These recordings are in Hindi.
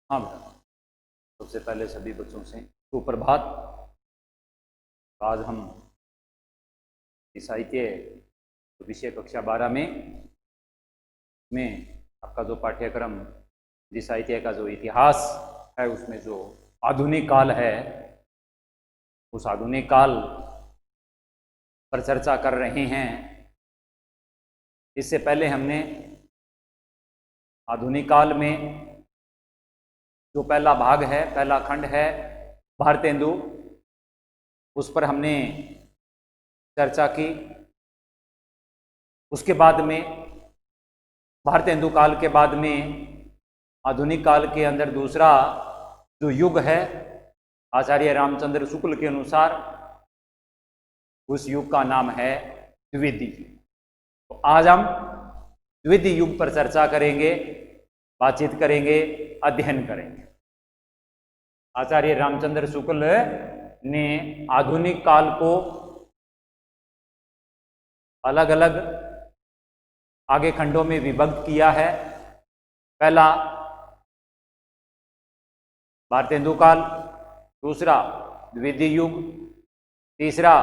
हाँ बेटा, सबसे पहले सभी बच्चों से सुप्रभात। आज हम साहित्य विषय कक्षा 12 में आपका जो पाठ्यक्रम साहित्य का जो इतिहास है उसमें जो आधुनिक काल है उस आधुनिक काल पर चर्चा कर रहे हैं। इससे पहले हमने आधुनिक काल में जो पहला भाग है, पहला खंड है भारतेंदु, उस पर हमने चर्चा की। उसके बाद में भारतेंदु काल के बाद में आधुनिक काल के अंदर दूसरा जो युग है आचार्य रामचंद्र शुक्ल के अनुसार उस युग का नाम है द्विवेदी। तो आज हम द्विवेदी युग पर चर्चा करेंगे, बातचीत करेंगे, अध्ययन करेंगे। आचार्य रामचंद्र शुक्ल ने आधुनिक काल को अलग अलग आगे खंडों में विभक्त किया है। पहला भारतेंदु काल, दूसरा द्विवेदी युग, तीसरा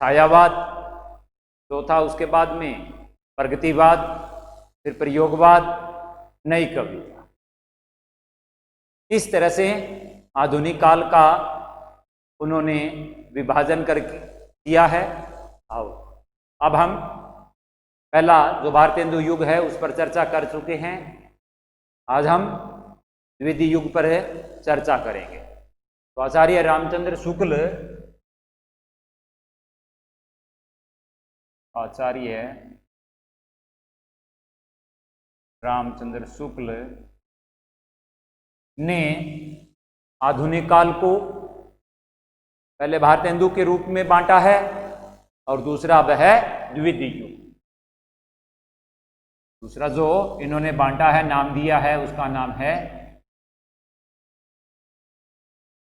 छायावाद, चौथा उसके बाद में प्रगतिवाद, फिर प्रयोगवाद, नई कविता। इस तरह से आधुनिक काल का उन्होंने विभाजन करके किया है। आओ अब हम पहला जो भारतेंदु युग है उस पर चर्चा कर चुके हैं। आज हम द्विवेदी युग पर चर्चा करेंगे। तो आचार्य रामचंद्र शुक्ल ने आधुनिक काल को पहले भारतेंदु के रूप में बांटा है और दूसरा वह है द्विवेदी युग। दूसरा जो इन्होंने बांटा है, नाम दिया है, उसका नाम है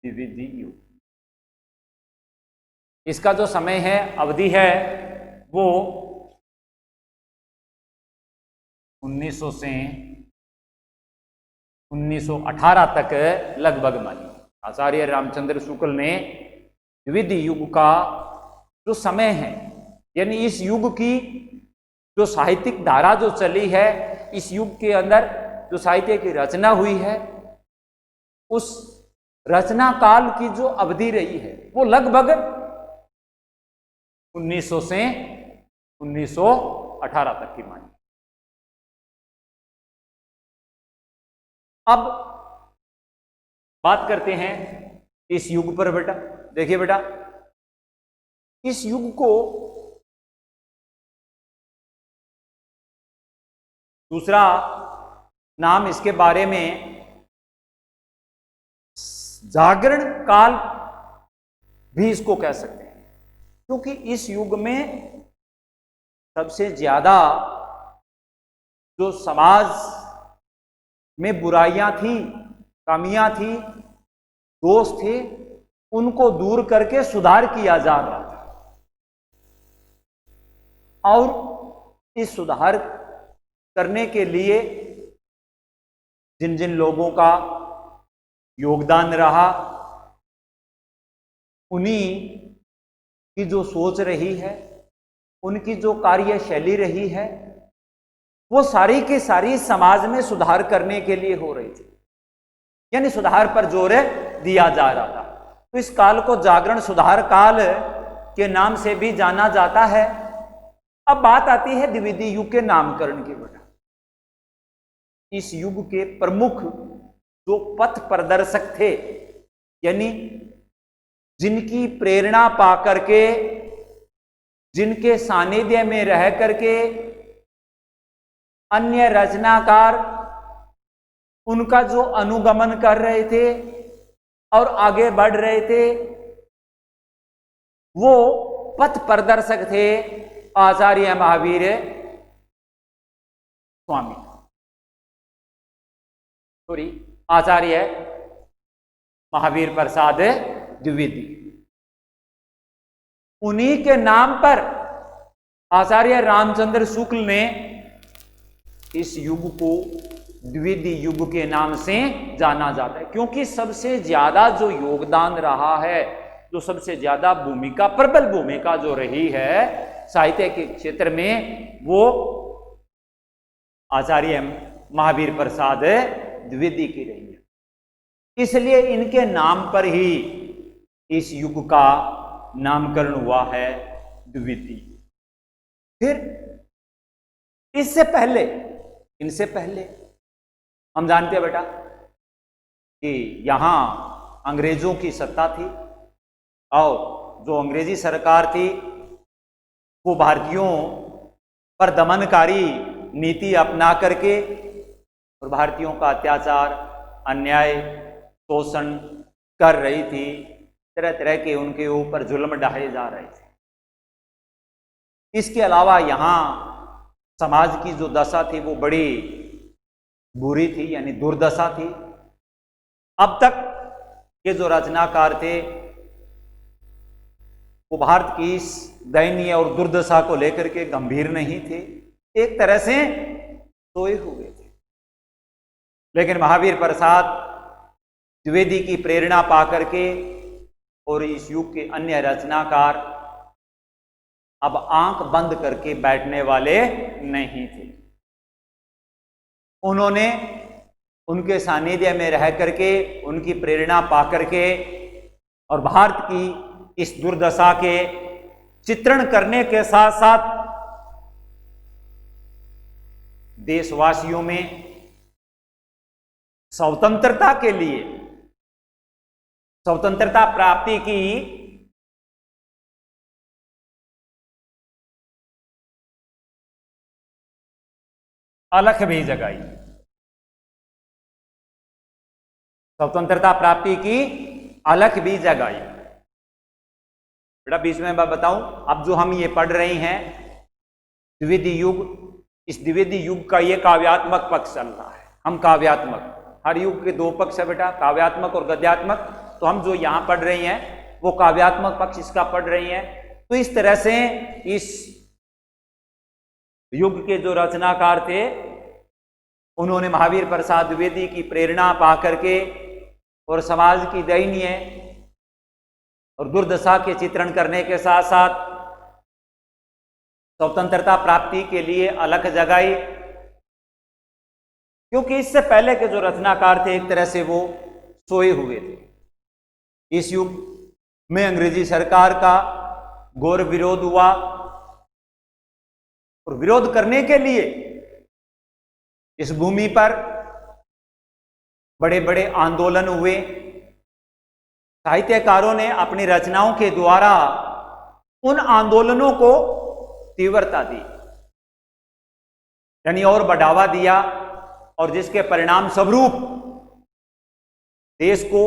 द्विवेदी युग। इसका जो समय है, अवधि है, वो 1900 से 1918 तक लगभग मानी। आचार्य रामचंद्र शुक्ल ने द्विवेदी युग का जो समय है, यानी इस युग की जो साहित्यिक धारा जो चली है, इस युग के अंदर जो साहित्य की रचना हुई है, उस रचना काल की जो अवधि रही है वो लगभग 1900 से 1918 तक की मानी। अब बात करते हैं इस युग पर। बेटा देखिए बेटा, इस युग को दूसरा नाम इसके बारे में जागरण काल भी इसको कह सकते हैं, क्योंकि इस युग में सबसे ज्यादा जो समाज में बुराइयां थी, कमियां थी, दोष थे, उनको दूर करके सुधार किया जा रहा था। और इस सुधार करने के लिए जिन जिन लोगों का योगदान रहा, उन्हीं की जो सोच रही है, उनकी जो कार्यशैली रही है, वो सारी की सारी समाज में सुधार करने के लिए हो रही थी, यानी सुधार पर जोर दिया जा रहा था। तो इस काल को जागरण सुधार काल के नाम से भी जाना जाता है। अब बात आती है द्विवेदी युग के नामकरण की। बेटा इस युग के प्रमुख जो पथ प्रदर्शक थे, यानी जिनकी प्रेरणा पा करके, जिनके सानिध्य में रह करके अन्य रचनाकार उनका जो अनुगमन कर रहे थे और आगे बढ़ रहे थे, वो पथ प्रदर्शक थे आचार्य महावीर स्वामी, आचार्य महावीर प्रसाद द्विवेदी। उन्हीं के नाम पर आचार्य रामचंद्र शुक्ल ने इस युग को द्विवेदी युग के नाम से जाना जाता है, क्योंकि सबसे ज्यादा जो योगदान रहा है, जो सबसे ज्यादा भूमिका, प्रबल भूमिका जो रही है साहित्य के क्षेत्र में, वो आचार्य महावीर प्रसाद द्विवेदी की रही है। इसलिए इनके नाम पर ही इस युग का नामकरण हुआ है द्विवेदी। फिर इससे पहले, इनसे पहले हम जानते हैं बेटा कि यहां अंग्रेजों की सत्ता थी, और जो अंग्रेजी सरकार थी वो भारतीयों पर दमनकारी नीति अपना करके और भारतीयों का अत्याचार, अन्याय, शोषण कर रही थी। तरह तरह के उनके ऊपर जुल्म ढाए जा रहे थे। इसके अलावा यहाँ समाज की जो दशा थी वो बड़ी बुरी थी, यानी दुर्दशा थी। अब तक के जो रचनाकार थे वो भारत की इस दयनीय और दुर्दशा को लेकर के गंभीर नहीं थे, एक तरह से सोए हुए थे। लेकिन महावीर प्रसाद द्विवेदी की प्रेरणा पाकर के और इस युग के अन्य रचनाकार अब आंख बंद करके बैठने वाले नहीं थे। उन्होंने उनके सानिध्य में रह करके, उनकी प्रेरणा पाकर के और भारत की इस दुर्दशा के चित्रण करने के साथ साथ देशवासियों में स्वतंत्रता के लिए, स्वतंत्रता प्राप्ति की अलख भी जगाई। स्वतंत्रता प्राप्ति की अलख भी जगाई। बेटा बीच में मैं बताऊं, अब जो हम ये पढ़ रहे हैं द्विवेदी युग, इस द्विवेदी युग का ये काव्यात्मक पक्ष चल रहा है। हम काव्यात्मक, हर युग के दो पक्ष है बेटा, काव्यात्मक और गद्यात्मक। तो हम जो यहां पढ़ रहे हैं वो काव्यात्मक पक्ष इसका पढ़ रहे हैं। तो इस तरह से इस युग के जो रचनाकार थे उन्होंने महावीर प्रसाद द्विवेदी की प्रेरणा पा करके और समाज की दयनीय और दुर्दशा के चित्रण करने के साथ साथ स्वतंत्रता प्राप्ति के लिए अलख जगाई। क्योंकि इससे पहले के जो रचनाकार थे एक तरह से वो सोए हुए थे। इस युग में अंग्रेजी सरकार का घोर विरोध हुआ और विरोध करने के लिए इस भूमि पर बड़े बड़े आंदोलन हुए। साहित्यकारों ने अपनी रचनाओं के द्वारा उन आंदोलनों को तीव्रता दी, यानी और बढ़ावा दिया, और जिसके परिणाम स्वरूप देश को,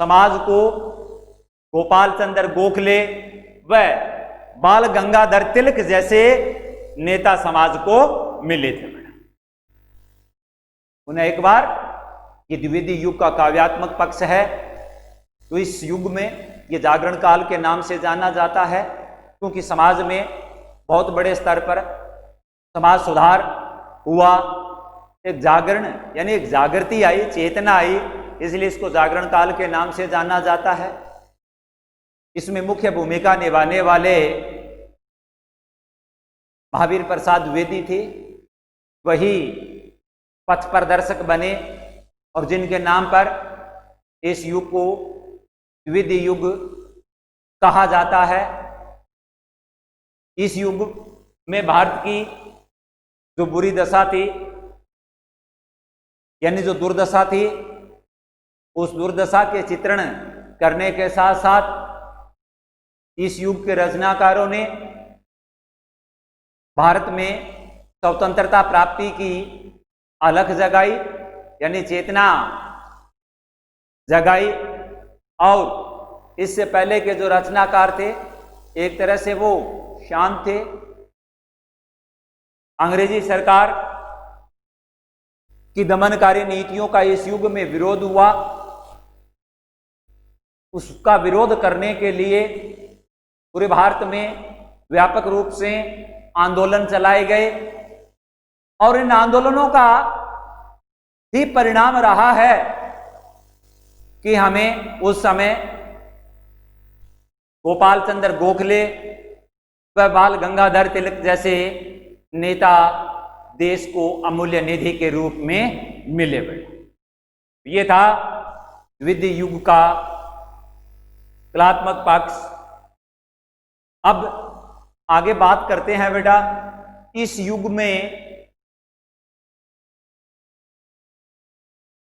समाज को गोपाल चंद्र गोखले व बाल गंगाधर तिलक जैसे नेता समाज को मिले थे। उन्हें एक बार ये द्विवेदी युग का काव्यात्मक पक्ष है, तो इस युग में ये जागरण काल के नाम से जाना जाता है, क्योंकि समाज में बहुत बड़े स्तर पर समाज सुधार हुआ, एक जागरण यानी एक जागृति आई, चेतना आई, इसलिए इसको जागरण काल के नाम से जाना जाता है। इसमें मुख्य भूमिका निभाने वाले महावीर प्रसाद द्विवेदी थे, वही पथ प्रदर्शक बने और जिनके नाम पर इस युग को द्विवेदी युग कहा जाता है। इस युग में भारत की जो बुरी दशा थी, यानी जो दुर्दशा थी, उस दुर्दशा के चित्रण करने के साथ साथ इस युग के रचनाकारों ने भारत में स्वतंत्रता प्राप्ति की अलख जगाई, यानी चेतना जगाई। और इससे पहले के जो रचनाकार थे एक तरह से वो शांत थे। अंग्रेजी सरकार की दमनकारी नीतियों का इस युग में विरोध हुआ। उसका विरोध करने के लिए पूरे भारत में व्यापक रूप से आंदोलन चलाए गए, और इन आंदोलनों का ही परिणाम रहा है कि हमें उस समय गोपाल चंद्र गोखले व बाल गंगाधर तिलक जैसे नेता देश को अमूल्य निधि के रूप में मिले हुए। ये था द्वितीय युग का कलात्मक पक्ष। अब आगे बात करते हैं बेटा, इस युग में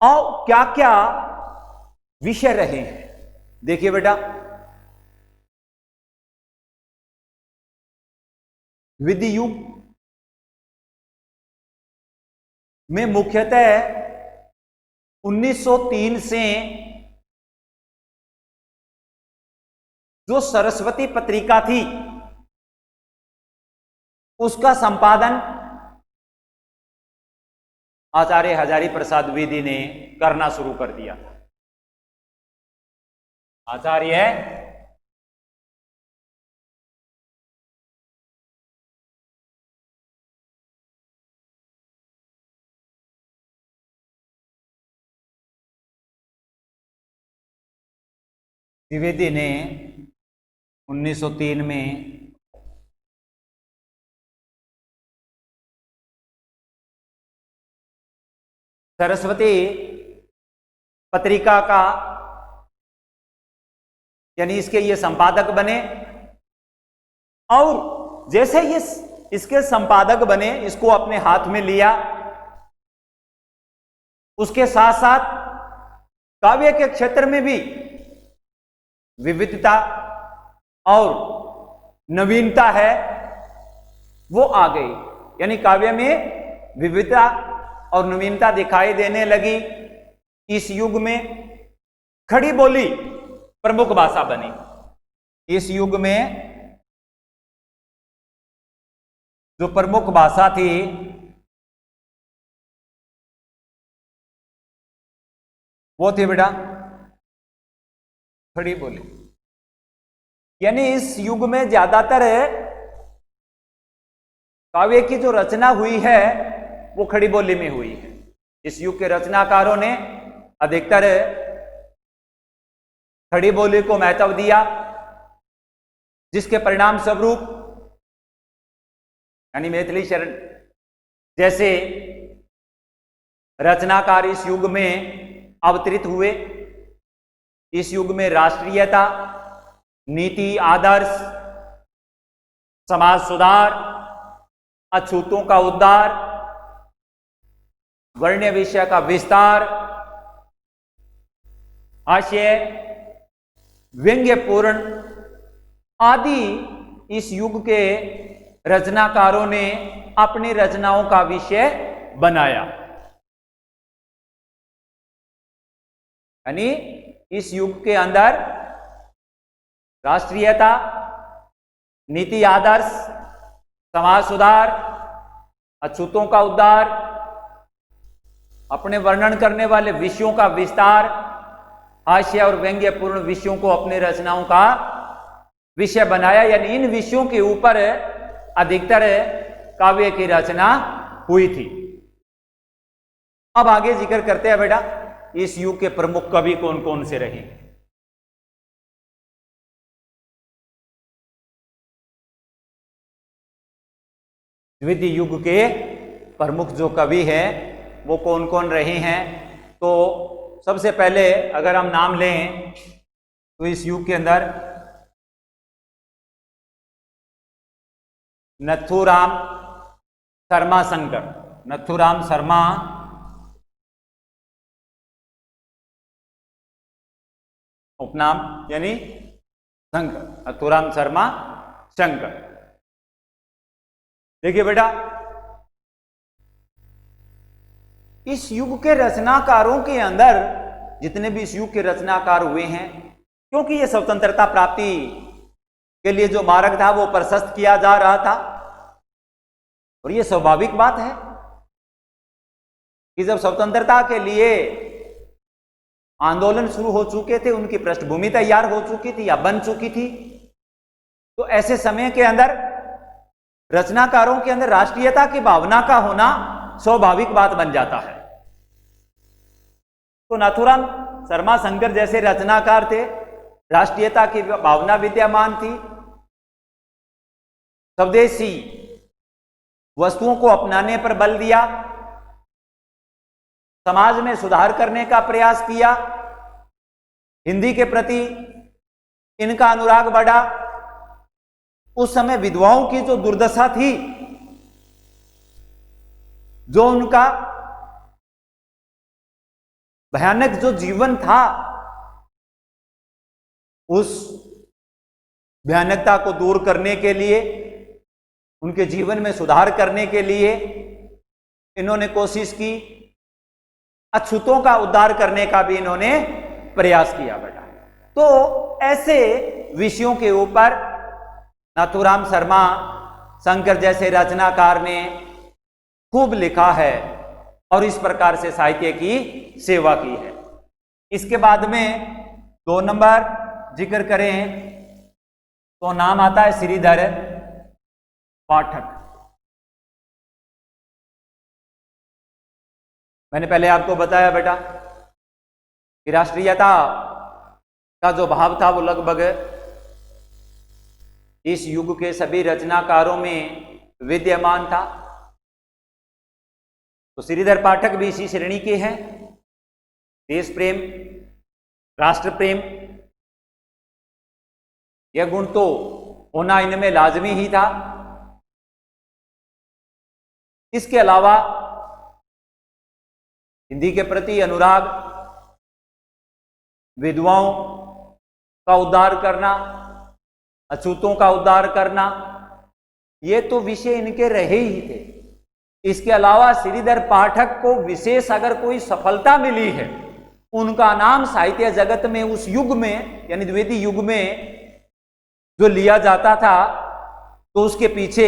और क्या क्या विषय रहे हैं। देखिए बेटा, द्वितीय युग में मुख्यतः 1903 से जो सरस्वती पत्रिका थी उसका संपादन आचार्य हजारी प्रसाद द्विवेदी ने करना शुरू कर दिया था। आचार्य द्विवेदी ने 1903 में सरस्वती पत्रिका का यानी इसके ये संपादक बने, और जैसे ये इसके संपादक बने, इसको अपने हाथ में लिया। उसके साथ साथ काव्य के क्षेत्र में भी विविधता और नवीनता है वो आ गई, यानी काव्य में विविधता और नवीनता दिखाई देने लगी। इस युग में खड़ी बोली प्रमुख भाषा बनी। इस युग में जो प्रमुख भाषा थी वो थी बेटा खड़ी बोली। यानी इस युग में ज्यादातर काव्य की जो रचना हुई है वो खड़ी बोली में हुई है। इस युग के रचनाकारों ने अधिकतर खड़ी बोली को महत्व दिया, जिसके परिणाम स्वरूप यानी मैथिली शरण जैसे रचनाकार इस युग में अवतरित हुए। इस युग में राष्ट्रीयता, नीति, आदर्श, समाज सुधार, अछूतों का उद्धार, वर्ण्य विषय का विस्तार, हास्य, व्यंग्यपूर्ण आदि इस युग के रचनाकारों ने अपनी रचनाओं का विषय बनाया। यानी इस युग के अंदर राष्ट्रीयता, नीति, आदर्श, समाज सुधार, अछूतों का उद्धार, अपने वर्णन करने वाले विषयों का विस्तार, हास्य और व्यंग्यपूर्ण विषयों को अपने रचनाओं का विषय बनाया। यानी इन विषयों के ऊपर अधिकतर काव्य की रचना हुई थी। अब आगे जिक्र करते हैं बेटा, इस युग के प्रमुख कवि कौन कौन से रहे। द्वितीय युग के प्रमुख जो कवि हैं वो कौन कौन रहे हैं। तो सबसे पहले अगर हम नाम लें तो इस युग के अंदर नथुराम शर्मा शंकर, नथुराम शर्मा उपनाम यानी शंकर, नथुराम शर्मा शंकर। देखिए बेटा, इस युग के रचनाकारों के अंदर जितने भी इस युग के रचनाकार हुए हैं, क्योंकि ये स्वतंत्रता प्राप्ति के लिए जो मार्ग था वो प्रशस्त किया जा रहा था, और ये स्वाभाविक बात है कि जब स्वतंत्रता के लिए आंदोलन शुरू हो चुके थे, उनकी पृष्ठभूमि तैयार हो चुकी थी या बन चुकी थी, तो ऐसे समय के अंदर रचनाकारों के अंदर राष्ट्रीयता की भावना का होना स्वाभाविक बात बन जाता है। तो नाथूराम शर्मा शंकर जैसे रचनाकार थे, राष्ट्रीयता की भावना विद्यमान थी, स्वदेशी वस्तुओं को अपनाने पर बल दिया, समाज में सुधार करने का प्रयास किया, हिंदी के प्रति इनका अनुराग बढ़ा। उस समय विधवाओं की जो दुर्दशा थी, जो उनका भयानक जो जीवन था, उस भयानकता को दूर करने के लिए, उनके जीवन में सुधार करने के लिए इन्होंने कोशिश की। अछूतों का उद्धार करने का भी इन्होंने प्रयास किया बेटा। तो ऐसे विषयों के ऊपर नाथूराम शर्मा शंकर जैसे रचनाकार ने खूब लिखा है और इस प्रकार से साहित्य की सेवा की है। इसके बाद में 2 नंबर जिक्र करें तो नाम आता है श्रीधर पाठक। मैंने पहले आपको बताया बेटा कि राष्ट्रीयता का जो भाव था वो लगभग इस युग के सभी रचनाकारों में विद्यमान था। तो श्रीधर पाठक भी इसी श्रेणी के हैं। देश प्रेम, राष्ट्र प्रेम, यह गुण तो होना इनमें लाजमी ही था। इसके अलावा हिंदी के प्रति अनुराग, विधवाओं का उद्धार करना, अछूतों का उद्धार करना, ये तो विषय इनके रहे ही थे। इसके अलावा श्रीधर पाठक को विशेष अगर कोई सफलता मिली है, उनका नाम साहित्य जगत में उस युग में यानी द्विवेदी युग में जो लिया जाता था, तो उसके पीछे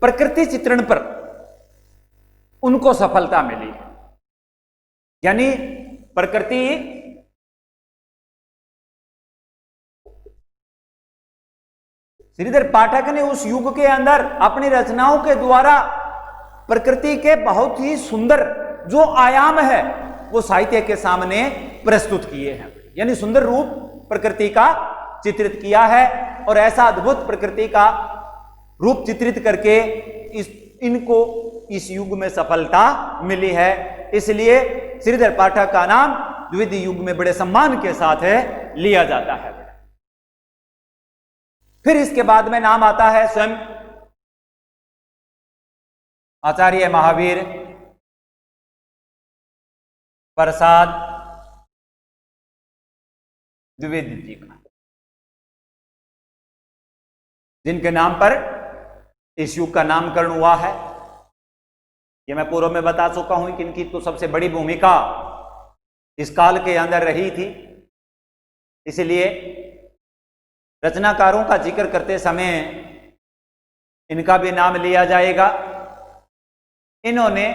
प्रकृति चित्रण पर उनको सफलता मिली है। यानी प्रकृति श्रीधर पाठक ने उस युग के अंदर अपनी रचनाओं के द्वारा प्रकृति के बहुत ही सुंदर जो आयाम है वो साहित्य के सामने प्रस्तुत किए हैं। यानी सुंदर रूप प्रकृति का चित्रित किया है और ऐसा अद्भुत प्रकृति का रूप चित्रित करके इनको इस युग में सफलता मिली है। इसलिए श्रीधर पाठक का नाम द्विवेदी युग में बड़े सम्मान के साथ लिया जाता है। फिर इसके बाद में नाम आता है स्वयं आचार्य महावीर प्रसाद द्विवेदी जी का, जिनके नाम पर इस युग का नामकरण हुआ है। ये मैं पूर्व में बता चुका हूं कि इनकी तो सबसे बड़ी भूमिका इस काल के अंदर रही थी। इसलिए रचनाकारों का जिक्र करते समय इनका भी नाम लिया जाएगा। इन्होंने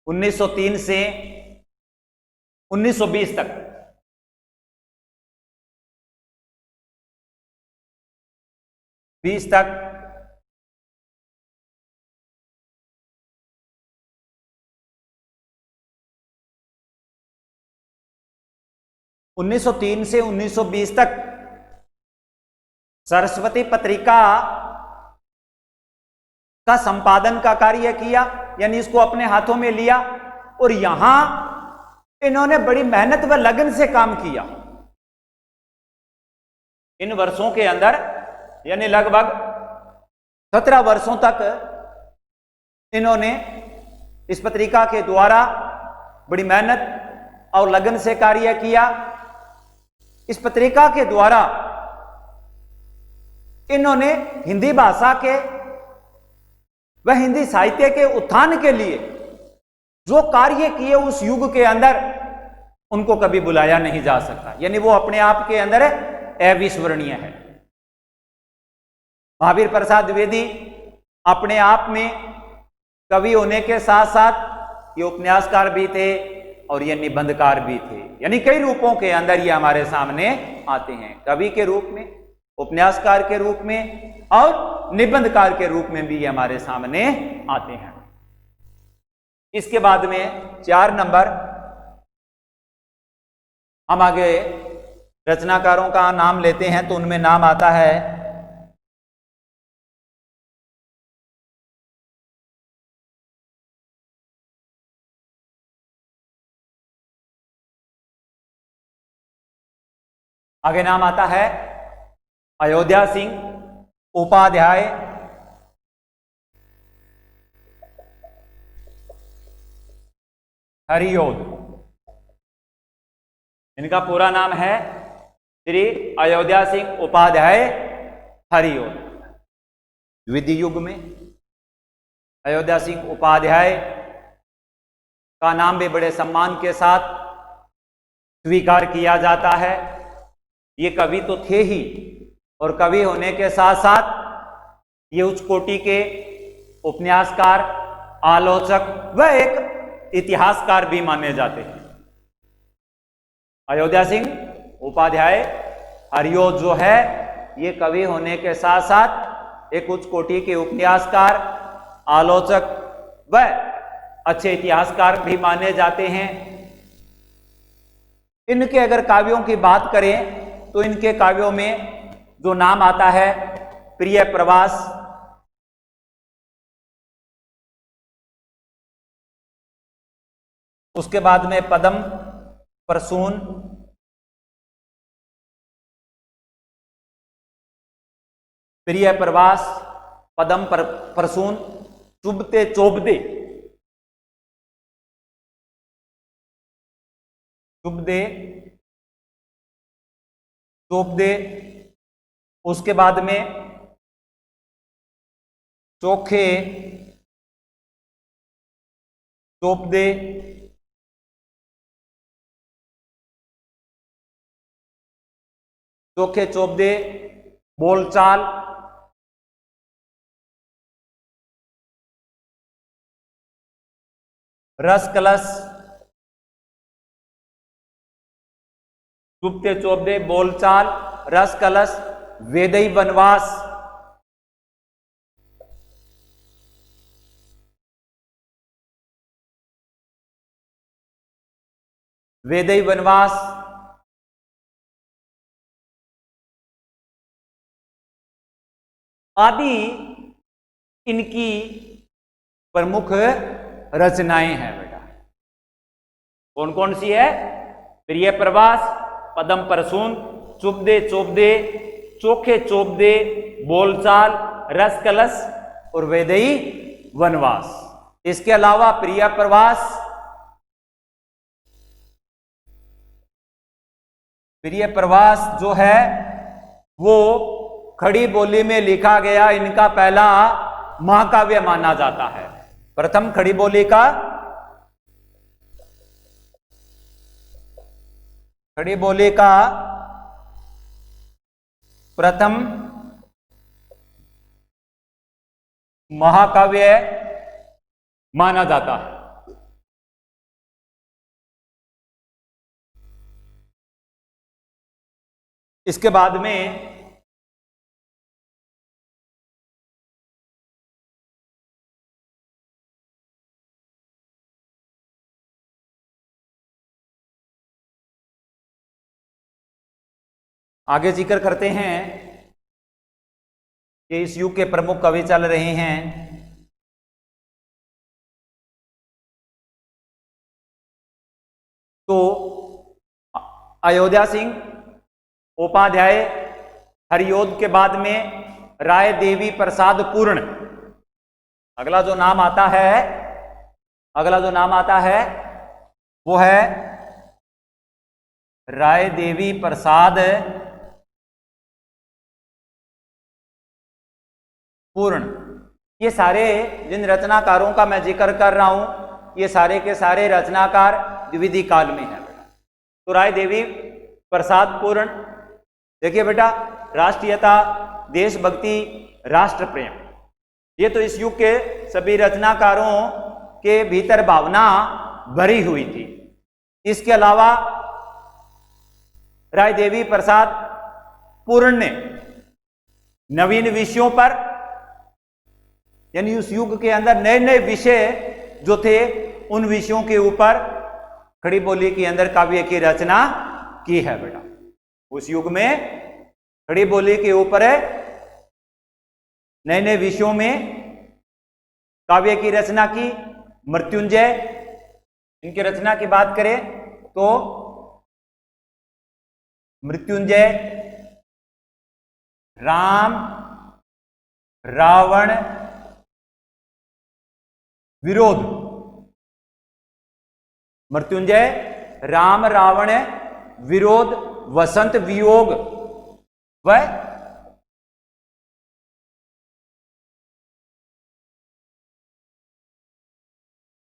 1903 से 1920 तक उन्नीस 1903 से 1920 तक सरस्वती पत्रिका का संपादन का कार्य किया, यानी इसको अपने हाथों में लिया और यहां इन्होंने बड़ी मेहनत व लगन से काम किया। इन वर्षों के अंदर यानी लगभग 17 वर्षों तक इन्होंने इस पत्रिका के द्वारा बड़ी मेहनत और लगन से कार्य किया। इस पत्रिका के द्वारा इन्होंने हिंदी भाषा के व हिंदी साहित्य के उत्थान के लिए जो कार्य किए उस युग के अंदर उनको कभी बुलाया नहीं जा सकता, यानी वो अपने आप के अंदर अविस्मरणीय है। महावीर प्रसाद द्विवेदी अपने आप में कवि होने के साथ साथ ये उपन्यासकार भी थे और ये निबंधकार भी थे, यानी कई रूपों के अंदर ये हमारे सामने आते हैं, कवि के रूप में, उपन्यासकार के रूप में और निबंधकार के रूप में भी ये हमारे सामने आते हैं। इसके बाद में 4 नंबर हम आगे रचनाकारों का नाम लेते हैं तो उनमें नाम आता है आगे नाम आता है अयोध्या सिंह उपाध्याय, हरियोद। इनका पूरा नाम है श्री अयोध्या सिंह उपाध्याय हरियोद। द्वितीय युग में अयोध्या सिंह उपाध्याय का नाम भी बड़े सम्मान के साथ स्वीकार किया जाता है। ये कवि तो थे ही, और कवि होने के साथ साथ ये उच्च कोटि के उपन्यासकार, आलोचक व एक इतिहासकार भी माने जाते हैं। अयोध्या सिंह उपाध्याय हरियोद जो है, ये कवि होने के साथ साथ एक उच्च कोटि के उपन्यासकार, आलोचक व अच्छे इतिहासकार भी माने जाते हैं। इनके अगर काव्यों की बात करें तो इनके काव्यों में जो नाम आता है प्रिय प्रवास, उसके बाद में पदम प्रसून, प्रिय प्रवास, पदम प्रसून, चुभते चोबदे, चुभदे चोबदे, उसके बाद में चोखे चोपदे, चोखे चोपदे, बोलचाल, रस कलश, चुपते चोपदे, बोलचाल, रस कलश, वेदई वनवास, वेदई वनवास, आदि इनकी प्रमुख रचनाएं हैं बेटा। कौन कौन सी है? प्रिय प्रवास, पदम प्रसून, चुपदे चोपदे, चोखे चोपदे, बोलचाल, रस कलश और वेदई वनवास। इसके अलावा प्रिय प्रवास, प्रिय प्रवास जो है वो खड़ी बोली में लिखा गया इनका पहला महाकाव्य माना जाता है। प्रथम खड़ी बोली का, खड़ी बोली का प्रथम महाकाव्य माना जाता है। इसके बाद में आगे जिक्र करते हैं कि इस युग के प्रमुख कवि चल रहे हैं। तो अयोध्या सिंह उपाध्याय हरियोद के बाद में राय देवी प्रसाद पूर्ण, अगला जो नाम आता है, अगला जो नाम आता है वो है राय देवी प्रसाद पूर्ण। ये सारे जिन रचनाकारों का मैं जिक्र कर रहा हूं, ये सारे के सारे रचनाकार द्विवेदी काल में है। तो राय देवी प्रसाद पूर्ण, देखिए बेटा, राष्ट्रीयता, देशभक्ति, राष्ट्र प्रेम, ये तो इस युग के सभी रचनाकारों के भीतर भावना भरी हुई थी। इसके अलावा राय देवी प्रसाद पूर्ण ने नवीन विषयों पर, यानी उस युग के अंदर नए नए विषय जो थे उन विषयों के ऊपर खड़ी बोली के अंदर काव्य की रचना की है बेटा। उस युग में खड़ी बोली के ऊपर नए नए विषयों में काव्य की रचना की। मृत्युंजय, इनकी रचना की बात करें तो मृत्युंजय, राम रावण विरोध, मृत्युंजय, राम रावण विरोध, वसंत वियोग व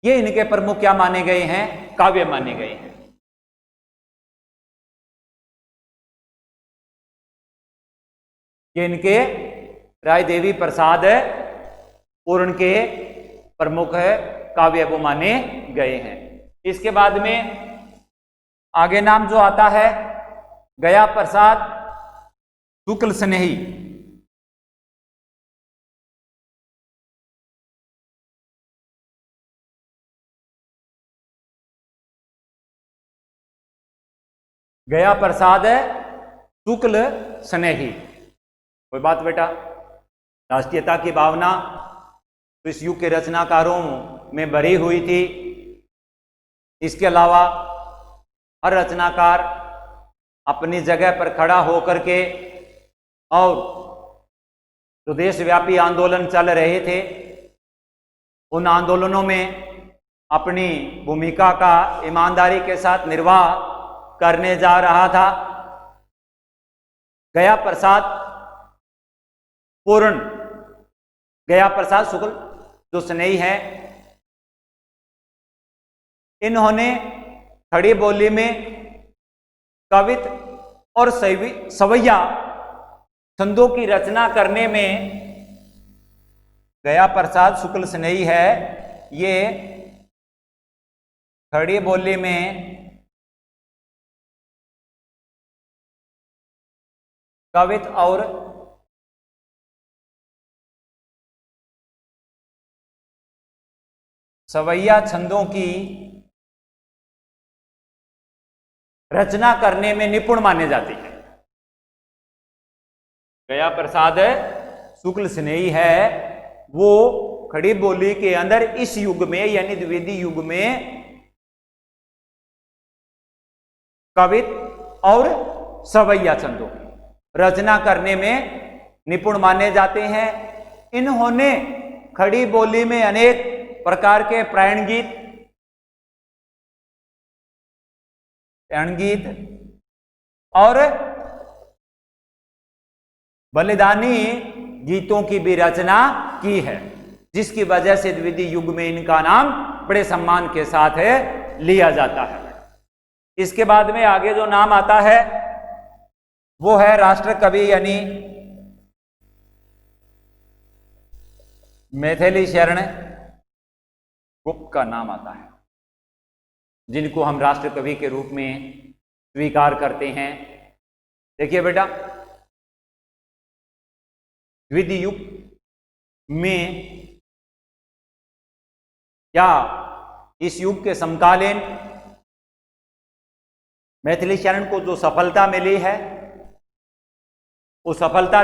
ये इनके प्रमुख क्या माने गए हैं? काव्य माने गए हैं। ये इनके राय देवी प्रसाद पूर्ण के प्रमुख काव्य वो माने गए हैं। इसके बाद में आगे नाम जो आता है गया प्रसाद शुक्ल स्नेही। गया प्रसाद शुक्ल स्नेही। कोई बात बेटा, राष्ट्रीयता की भावना तो इस युग के रचनाकारों में भरी हुई थी। इसके अलावा हर रचनाकार अपनी जगह पर खड़ा होकर के और जो देशव्यापी आंदोलन चल रहे थे उन आंदोलनों में अपनी भूमिका का ईमानदारी के साथ निर्वाह करने जा रहा था। गया प्रसाद पूर्ण, गया प्रसाद शुक्ल जो स्नेही है, इन्होंने खड़ी बोली में कवित और सवैया छंदों की रचना करने में गया प्रसाद शुक्ल स्नेही है। ये खड़ी बोली में कवित और सवैया छंदों की रचना करने में निपुण माने जाते हैं। गया प्रसाद शुक्ल स्नेही है, वो खड़ी बोली के अंदर इस युग में यानी द्विवेदी युग में कवित और सवैया छंदों की रचना करने में निपुण माने जाते हैं। इन्होंने खड़ी बोली में अनेक प्रकार के प्रायण गीत और बलिदानी गीतों की भी रचना की है, जिसकी वजह से द्विवेदी युग में इनका नाम बड़े सम्मान के साथ लिया जाता है। इसके बाद में आगे जो नाम आता है वो है राष्ट्र कवि यानी मैथिली शरण गुप्त का नाम आता है, जिनको हम राष्ट्र कवि के रूप में स्वीकार करते हैं। देखिए बेटा, द्विवेदी युग में या इस युग के समकालीन मैथिली शरण को जो सफलता मिली है, उस सफलता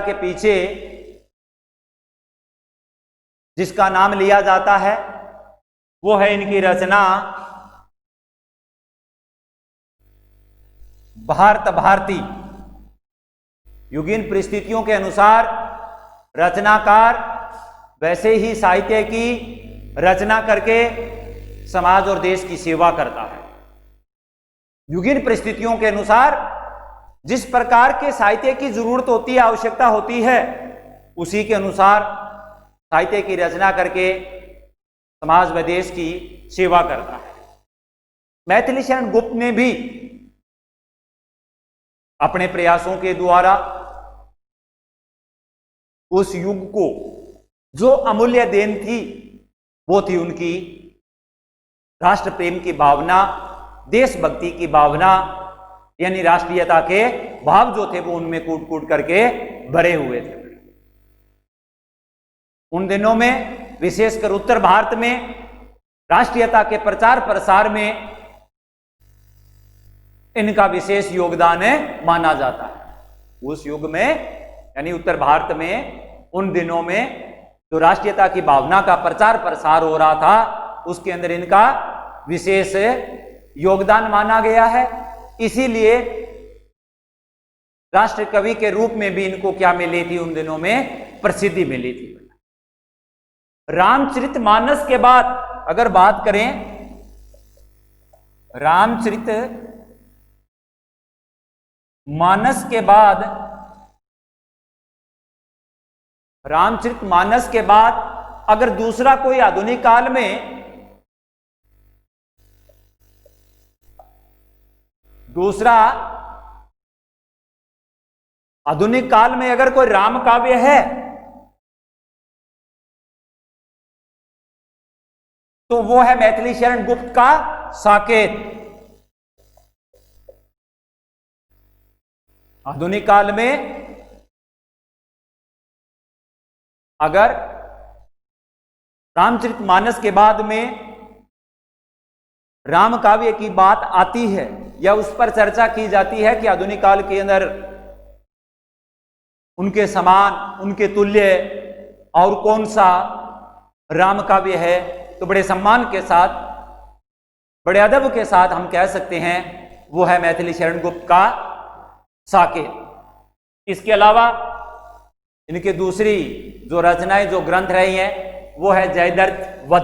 के पीछे जिसका नाम लिया जाता है वो है इनकी रचना भारत भारती। युगीन परिस्थितियों के अनुसार रचनाकार वैसे ही साहित्य की रचना करके समाज और देश की सेवा करता है। युगीन परिस्थितियों के अनुसार जिस प्रकार के साहित्य की जरूरत होती है, आवश्यकता होती है, उसी के अनुसार साहित्य की रचना करके समाज व देश की सेवा करता है। मैथिली शरण गुप्त ने भी अपने प्रयासों के द्वारा उस युग को जो अमूल्य देन थी वो थी उनकी राष्ट्र प्रेम की भावना, देशभक्ति की भावना, यानी राष्ट्रीयता के भाव जो थे वो उनमें कूट कूट करके भरे हुए थे। उन दिनों में विशेषकर उत्तर भारत में राष्ट्रीयता के प्रचार प्रसार में इनका विशेष योगदान माना जाता है। उस युग में यानी उत्तर भारत में उन दिनों में जो राष्ट्रीयता की भावना का प्रचार प्रसार हो रहा था, उसके अंदर इनका विशेष योगदान माना गया है। इसीलिए राष्ट्र कवि के रूप में भी इनको क्या मिली थी, उन दिनों में प्रसिद्धि मिली थी। रामचरितमानस के बाद अगर बात करें, रामचरितमानस के बाद अगर दूसरा कोई आधुनिक काल में अगर कोई राम काव्य है तो वो है मैथिली शरण गुप्त का साकेत। आधुनिक काल में अगर रामचरितमानस के बाद में राम काव्य की बात आती है या उस पर चर्चा की जाती है कि आधुनिक काल के अंदर उनके समान, उनके तुल्य और कौन सा राम काव्य है, तो बड़े सम्मान के साथ, बड़े अदब के साथ हम कह सकते हैं वो है मैथिली शरण गुप्त का साकेत। इसके अलावा इनके दूसरी जो रचनाएं, जो ग्रंथ रही हैं, वो है जयद्रथ वध।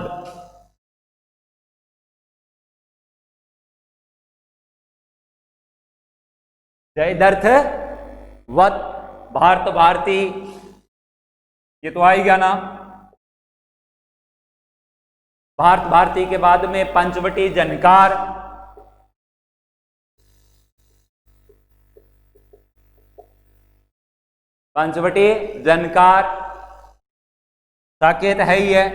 जयद्रथ वध, भारत भारती, ये तो आएगा ना। भारत भारती के बाद में पंचवटी जनकार, साकेत है ही है।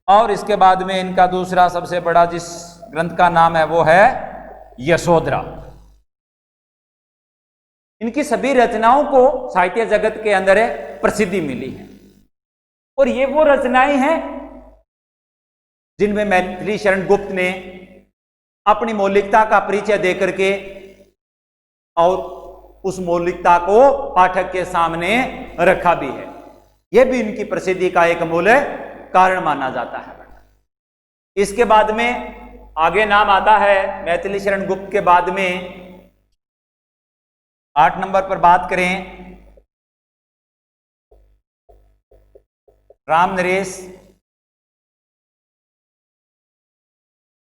और इसके बाद में इनका दूसरा सबसे बड़ा जिस ग्रंथ का नाम है वो है यशोधरा। इनकी सभी रचनाओं को साहित्य जगत के अंदर प्रसिद्धि मिली है और ये वो रचनाएं हैं जिनमें मैथिली शरण गुप्त ने अपनी मौलिकता का परिचय देकर के और उस मौलिकता को पाठक के सामने रखा भी है। यह भी इनकी प्रसिद्धि का एक मूल कारण माना जाता है। इसके बाद में आगे नाम आता है मैथिली शरण गुप्त के बाद में 8 नंबर पर बात करें, रामनरेश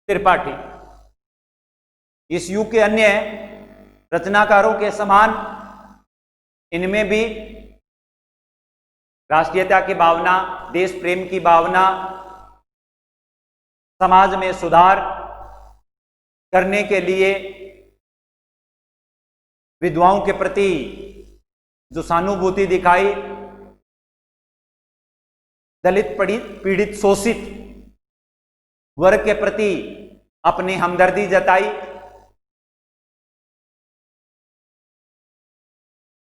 त्रिपाठी। इस युग के अन्य रचनाकारों के समान इनमें भी राष्ट्रीयता की भावना, देश प्रेम की भावना, समाज में सुधार करने के लिए विधवाओं के प्रति जो सहानुभूति दिखाई, दलित पीड़ित शोषित वर्ग के प्रति अपनी हमदर्दी जताई,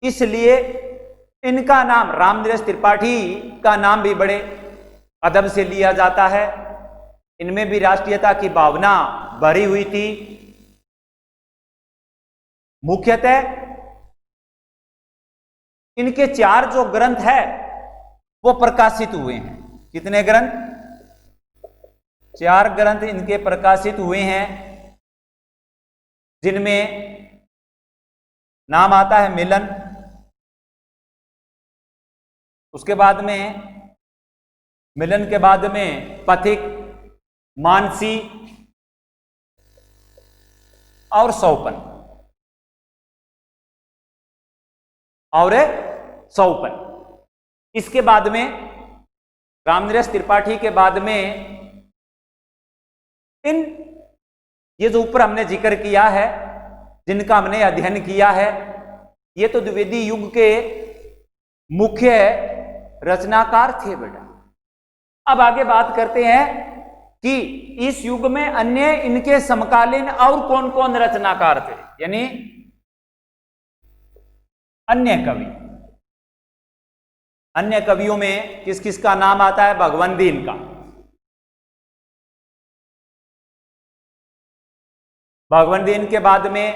इसलिए इनका नाम रामनरेश त्रिपाठी का नाम भी बड़े अदब से लिया जाता है। इनमें भी राष्ट्रीयता की भावना भरी हुई थी। मुख्यतः इनके 4 जो ग्रंथ है वो प्रकाशित हुए हैं। कितने ग्रंथ? 4 ग्रंथ इनके प्रकाशित हुए हैं, जिनमें नाम आता है मिलन, उसके बाद में मिलन के बाद में पथिक, मानसी और सौपन इसके बाद में रामनरेश त्रिपाठी के बाद में ये जो ऊपर हमने जिक्र किया है, जिनका हमने अध्ययन किया है, ये तो द्विवेदी युग के मुख्य रचनाकार थे बेटा। अब आगे बात करते हैं कि इस युग में अन्य इनके समकालीन और कौन कौन रचनाकार थे, यानी अन्य कवि। अन्य कवियों में किस किस का नाम आता है? भगवंत दीन का, भगवनदीन के बाद में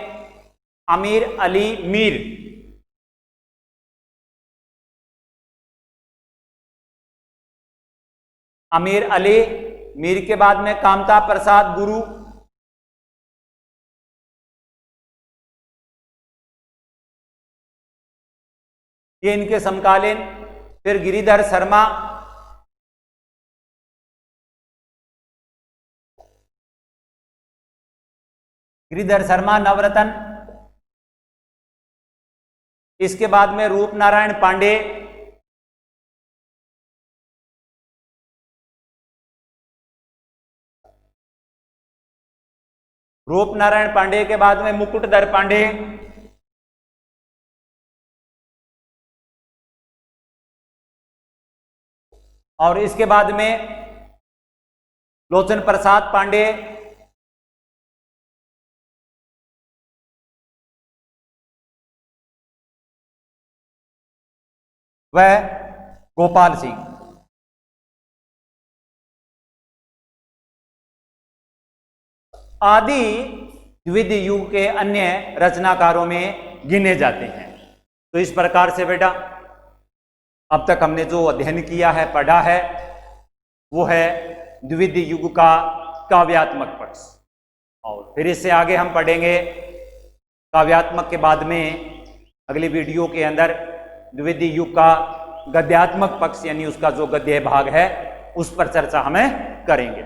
अमीर अली मीर, अमीर अली मीर के बाद में कामता प्रसाद गुरु, ये इनके समकालीन। फिर गिरिधर शर्मा, गिरिधर शर्मा नवरत्न। इसके बाद में रूप नारायण पांडे, रूप नारायण पांडे के बाद में मुकुटधर पांडे, और इसके बाद में लोचन प्रसाद पांडे, वह गोपाल सिंह। आदि द्वितीय युग के अन्य रचनाकारों में गिने जाते हैं। तो इस प्रकार से बेटा अब तक हमने जो अध्ययन किया है, पढ़ा है, वो है द्वितीय युग का काव्यात्मक पक्ष। और फिर इससे आगे हम पढ़ेंगे काव्यात्मक के बाद में अगली वीडियो के अंदर द्वितीय युग का गद्यात्मक पक्ष, यानी उसका जो गद्य भाग है, उस पर चर्चा हमें करेंगे।